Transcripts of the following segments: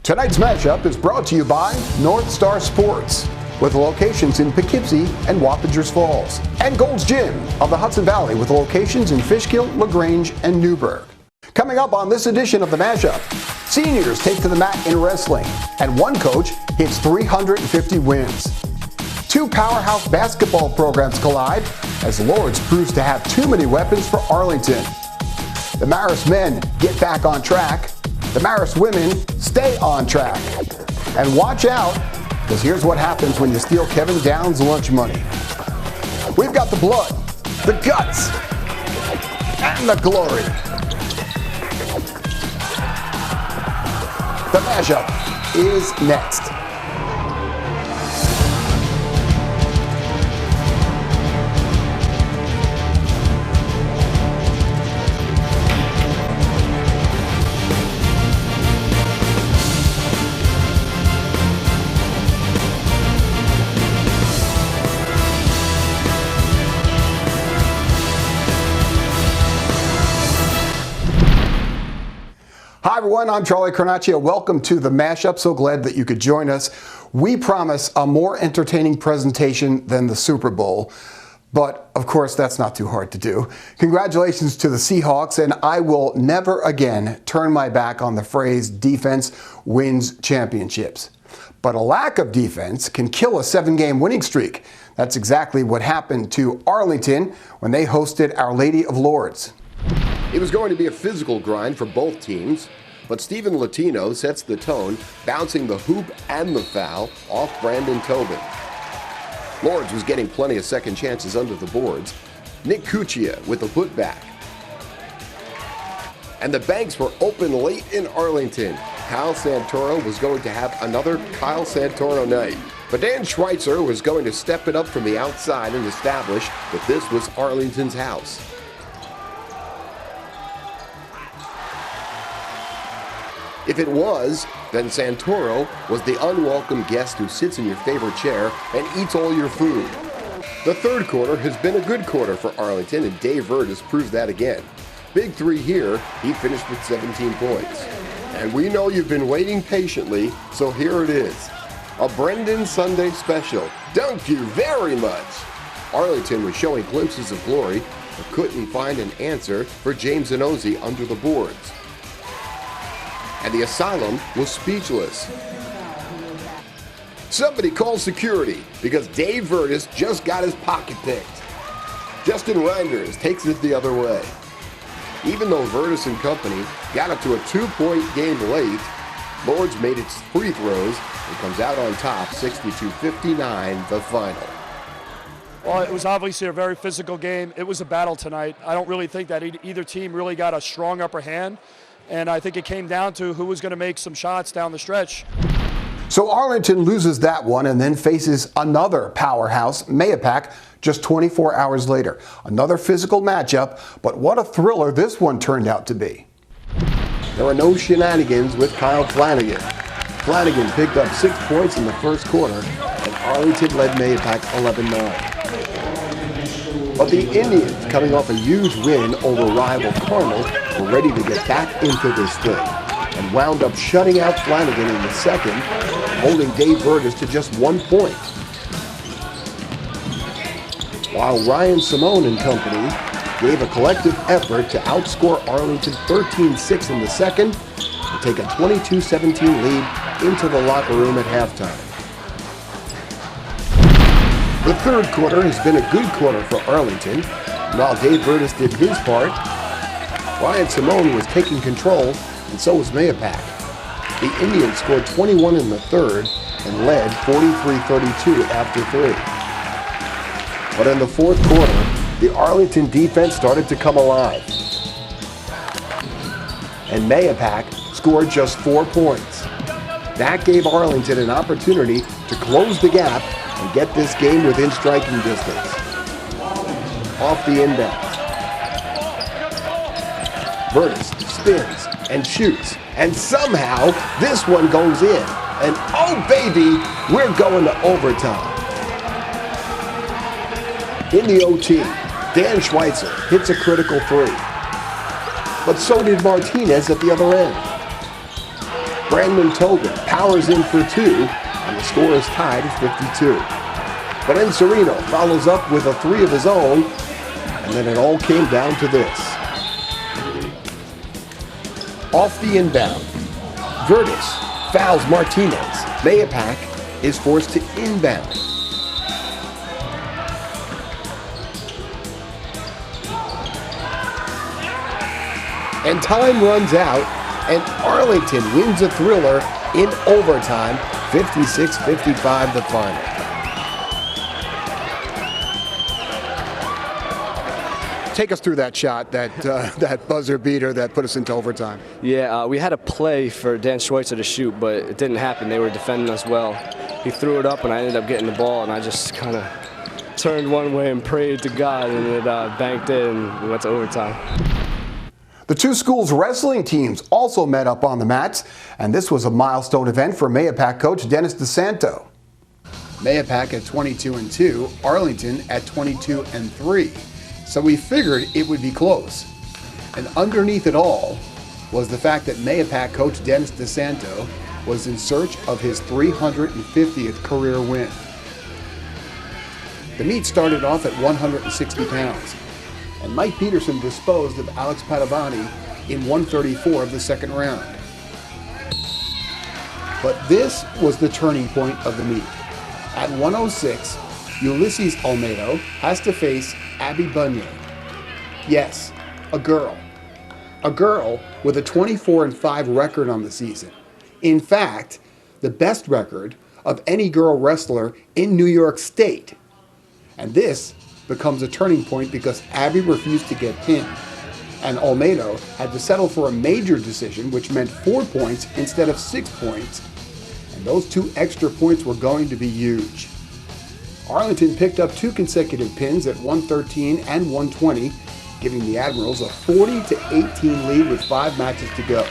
Tonight's mashup is brought to you by North Star Sports, with locations in Poughkeepsie and Wappingers Falls, and Gold's Gym of the Hudson Valley, with locations in Fishkill, LaGrange, and Newburgh. Coming up on this edition of the mashup, seniors take to the mat in wrestling, and one coach hits 350 wins. Two powerhouse basketball programs collide as Lords proves to have too many weapons for Arlington. The Marist men get back on track. The Marist women stay on track. And watch out, because here's what happens when you steal Kevin Downs' lunch money. We've got the blood, the guts, and the glory. The mashup is next. Hi everyone, I'm Charlie Carnaccio. Welcome to the mashup. So glad that you could join us. We promise a more entertaining presentation than the Super Bowl, but of course that's not too hard to do. Congratulations to the Seahawks, and I will never again turn my back on the phrase defense wins championships. But a lack of defense can kill a 7-game winning streak. That's exactly what happened to Arlington when they hosted Our Lady of Lords. It was going to be a physical grind for both teams, but Steven Latino sets the tone, bouncing the hoop and the foul off Brandon Tobin. Lords was getting plenty of second chances under the boards. Nick Cuccia with the putback. And the banks were open late in Arlington. Kyle Santoro was going to have another Kyle Santoro night. But Dan Schweitzer was going to step it up from the outside and establish that this was Arlington's house. If it was, then Santoro was the unwelcome guest who sits in your favorite chair and eats all your food. The third quarter has been a good quarter for Arlington, and Dave Verdes proves that again. Big three here, he finished with 17 points. And we know you've been waiting patiently, so here it is. A Brendan Sunday special. Thank you very much. Arlington was showing glimpses of glory, but couldn't find an answer for James Inozie under the boards. And the asylum was speechless. Somebody called security because Dave Verdes just got his pocket picked. Justin Reinders takes it the other way. Even though Verdes and company got up to a 2-point game late, Lords made its free throws and comes out on top, 62-59, the final. Well, it was obviously a very physical game. It was a battle tonight. I don't really think that either team really got a strong upper hand. And I think it came down to who was going to make some shots down the stretch. So Arlington loses that one and then faces another powerhouse, Mahopac, just 24 hours later. Another physical matchup, but what a thriller this one turned out to be. There were no shenanigans with Kyle Flanagan. Flanagan picked up 6 points in the first quarter, and Arlington led Mahopac 11-9. But the Indians, coming off a huge win over rival Cardinals, were ready to get back into this thing and wound up shutting out Flanagan in the second, holding Dave Verdes to just 1 point. While Ryan Simone and company gave a collective effort to outscore Arlington 13-6 in the second and take a 22-17 lead into the locker room at halftime. The third quarter has been a good quarter for Arlington. While Dave Verdes did his part, Ryan Simone was taking control, and so was Mahopac. The Indians scored 21 in the third and led 43-32 after 3. But in the fourth quarter, the Arlington defense started to come alive. And Mahopac scored just 4 points. That gave Arlington an opportunity to close the gap and get this game within striking distance. Off the inbound, Verdes spins and shoots, and somehow this one goes in. And oh baby, we're going to overtime. In the OT, Dan Schweitzer hits a critical three. But so did Martinez at the other end. Brandon Tobin powers in for two, and the score is tied at 52. But then Sereno follows up with a three of his own, and then it all came down to this. Off the inbound, Virtus fouls Martinez. Mayapak is forced to inbound. And time runs out, and Arlington wins a thriller in overtime, 56-55 the final. Take us through that shot, that buzzer beater that put us into overtime. Yeah, we had a play for Dan Schweitzer to shoot, but it didn't happen. They were defending us well. He threw it up, and I ended up getting the ball, and I just kind of turned one way and prayed to God, and it banked in, and we went to overtime. The two schools' wrestling teams also met up on the mats, and this was a milestone event for Mayapak coach Dennis DeSanto. Mayapak at 22-2, Arlington at 22-3. So we figured it would be close. And underneath it all was the fact that Mayapak coach Dennis DeSanto was in search of his 350th career win. The meet started off at 160 pounds, and Mike Peterson disposed of Alex Padovani in 134 of the second round. But this was the turning point of the meet. At 106, Ulysses Olmedo has to face Abby Bunyan. Yes, a girl. A girl with a 24-5 record on the season. In fact, the best record of any girl wrestler in New York State. And this becomes a turning point because Abby refused to get pinned, and Olmedo had to settle for a major decision, which meant 4 points instead of 6 points, and those 2 extra points were going to be huge. Arlington picked up 2 consecutive pins at 113 and 120, giving the Admirals a 40-18 lead with 5 matches to go.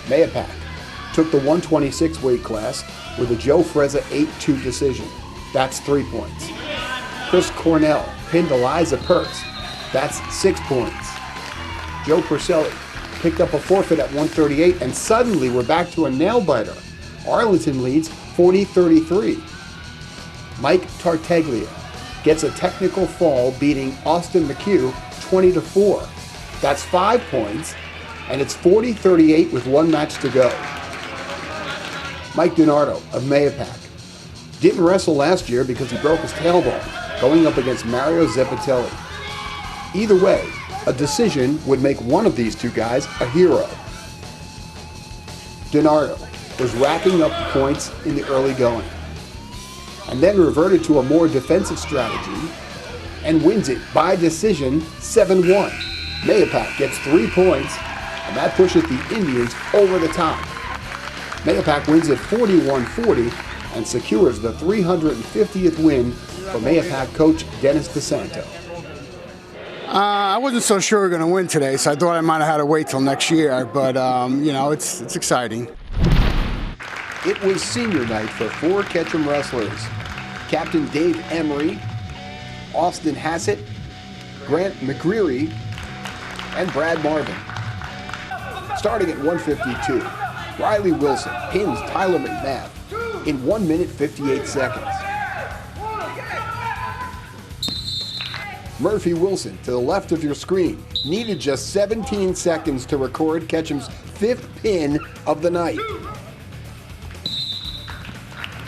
Mayapak took the 126 weight class with a Joe Frezza 8-2 decision. That's 3 points. Chris Cornell pinned Eliza Perks. That's 6 points. Joe Perselli picked up a forfeit at 138, and suddenly we're back to a nail-biter. Arlington leads 40-33. Mike Tartaglia gets a technical fall, beating Austin McHugh 20-4. That's 5 points, and it's 40-38 with 1 match to go. Mike DiNardo of Mayapak didn't wrestle last year because he broke his tailbone, going up against Mario Zeppatelli. Either way, a decision would make one of these 2 guys a hero. DiNardo was racking up points in the early going, and then reverted to a more defensive strategy and wins it by decision 7-1. Mayapak gets 3 points, and that pushes the Indians over the top. Mayapak wins at 41-40 and secures the 350th win for Mayapak coach Dennis DeSanto. I wasn't so sure we were going to win today, so I thought I might have had to wait till next year, but you know, it's exciting. It was senior night for 4 Ketchum wrestlers. Captain Dave Emery, Austin Hassett, Grant McCreary, and Brad Marvin. Starting at 152, Riley Wilson pins Tyler McNabb in 1 minute 58 seconds. Murphy Wilson, to the left of your screen, needed just 17 seconds to record Ketchum's 5th pin of the night.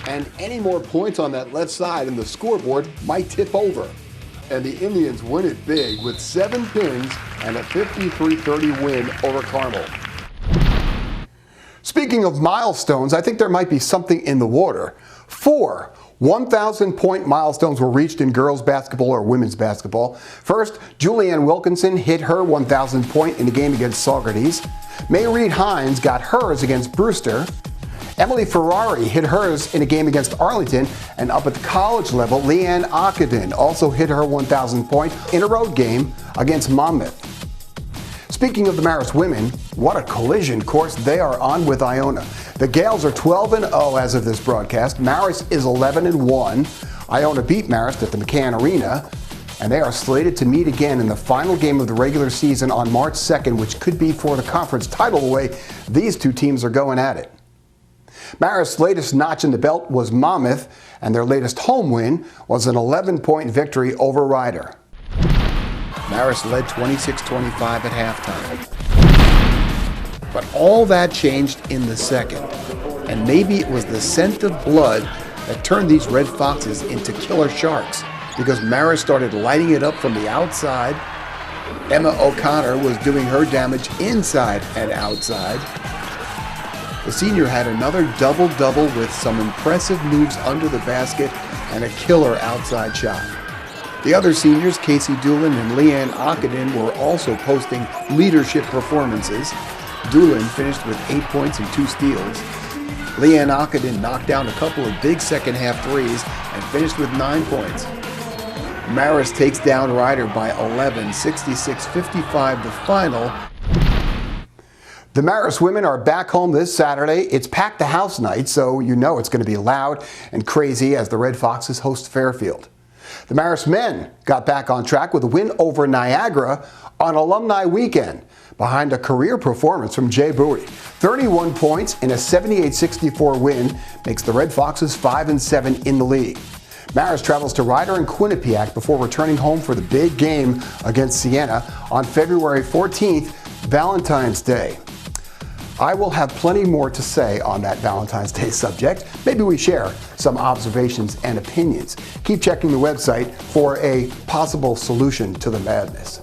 And any more points on that left side and the scoreboard might tip over. And the Indians win it big with 7 pins and a 53-30 win over Carmel. Speaking of milestones, I think there might be something in the water. 4 1,000-point milestones were reached in girls basketball or women's basketball. First, Julianne Wilkinson hit her 1,000th point in a game against Saugerties. Mayreed Hines got hers against Brewster. Emily Ferrari hit hers in a game against Arlington, and up at the college level, Leanne Ockenden also hit her 1,000th point in a road game against Monmouth. Speaking of the Marist women, what a collision course they are on with Iona. The Gales are 12-0 as of this broadcast. Marist is 11-1. Iona beat Marist at the McCann Arena. and they are slated to meet again in the final game of the regular season on March 2nd, which could be for the conference title the way these two teams are going at it. Marist's latest notch in the belt was Monmouth, and their latest home win was an 11-point victory over Ryder. Marist led 26-25 at halftime. But all that changed in the second, and maybe it was the scent of blood that turned these Red Foxes into killer sharks, because Marist started lighting it up from the outside. Emma O'Connor was doing her damage inside and outside. The senior had another double-double with some impressive moves under the basket and a killer outside shot. The other seniors, Casey Doolin and Leanne Ockenden, were also posting leadership performances. Doolin finished with 8 points and 2 steals. Leanne Ockenden knocked down a couple of big second-half threes and finished with 9 points. Marist takes down Ryder by 11, 66-55 the final. The Marist women are back home this Saturday. It's packed the house night, so you know it's going to be loud and crazy as the Red Foxes host Fairfield. The Marist men got back on track with a win over Niagara on Alumni Weekend behind a career performance from Jay Bowie. 31 points in a 78-64 win makes the Red Foxes 5-7 in the league. Marist travels to Ryder and Quinnipiac before returning home for the big game against Siena on February 14th, Valentine's Day. I will have plenty more to say on that Valentine's Day subject. Maybe we share some observations and opinions. Keep checking the website for a possible solution to the madness.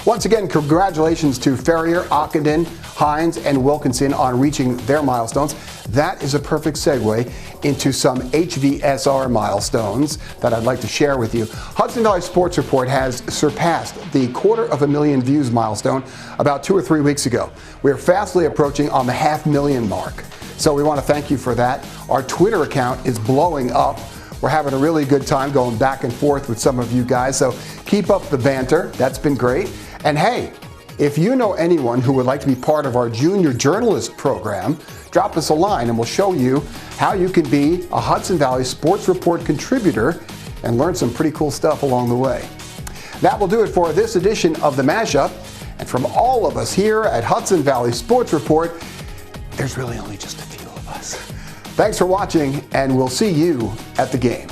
Once again, congratulations to Ferrier, Ockenden, Hines, and Wilkinson on reaching their milestones. That is a perfect segue into some HVSR milestones that I'd like to share with you. Hudson Valley Sports Report has surpassed the 250,000 views milestone about 2 or 3 weeks ago. We're fastly approaching on the 500,000 mark. So we want to thank you for that. Our Twitter account is blowing up. We're having a really good time going back and forth with some of you guys. So keep up the banter. That's been great. And hey, if you know anyone who would like to be part of our junior journalist program, drop us a line and we'll show you how you can be a Hudson Valley Sports Report contributor and learn some pretty cool stuff along the way. That will do it for this edition of the Mashup. And from all of us here at Hudson Valley Sports Report, there's really only just a few of us. Thanks for watching, and we'll see you at the game.